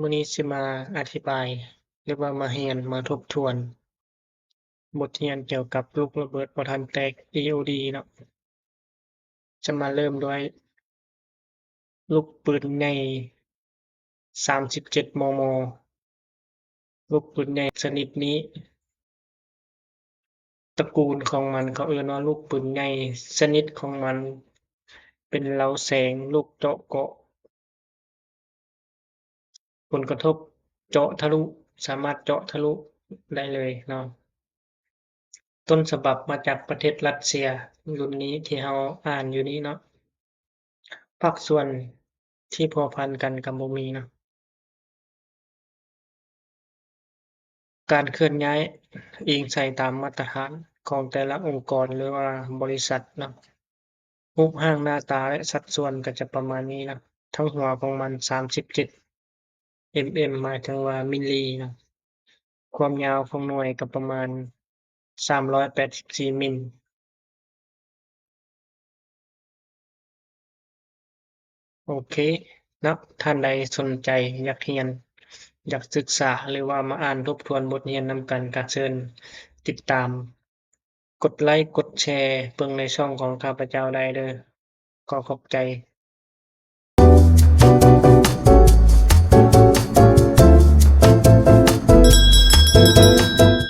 มื้อนี้สิมาอธิบายหรือว่ามาเรียนมาทบทวนบทเรียนเกี่ยวกับลูกระเบิดบ่ทันแตก EOD เนาะจะมาเริ่มด้วยลูกปืนใหญ่37 มม. ลูกปืนใหญ่ชนิดนี้ตระกูลของมันเขาเอิ้นว่าลูกปืนใหญ่ชนิดของมันเป็นเหลาแสงลูกเจาะเกาะผลกระทบเจาะทะลุสามารถเจาะทะลุได้เลยเนาะต้นฉบับมาจากประเทศรัสเซียรุ่นนี้ที่เราอ่านอยู่นี้เนาะ ภาคส่วนที่พัวพันกันกับบ่มีเนาะการเคลื่อนย้ายอิงใส่ตามมาตรฐานของแต่ละองค์กรหรือว่าบริษัทเนาะรูปร่างหน้าตาและสัดส่วนก็จะประมาณนี้นะทั้งหัวของมัน37 mm หมายถึงว่ามิลลิเนาะความยาวของหน่วยก็ประมาณ384มิล โอเคเนาะท่านใดสนใจอยากเรียนอยากศึกษาหรือว่ามาอ่านทบทวนบทเรียนนำกันก็เชิญติดตามกดไลก์กดแชร์เบิ่งในช่องของข้าพเจ้าได้เด้อขอขอบใจ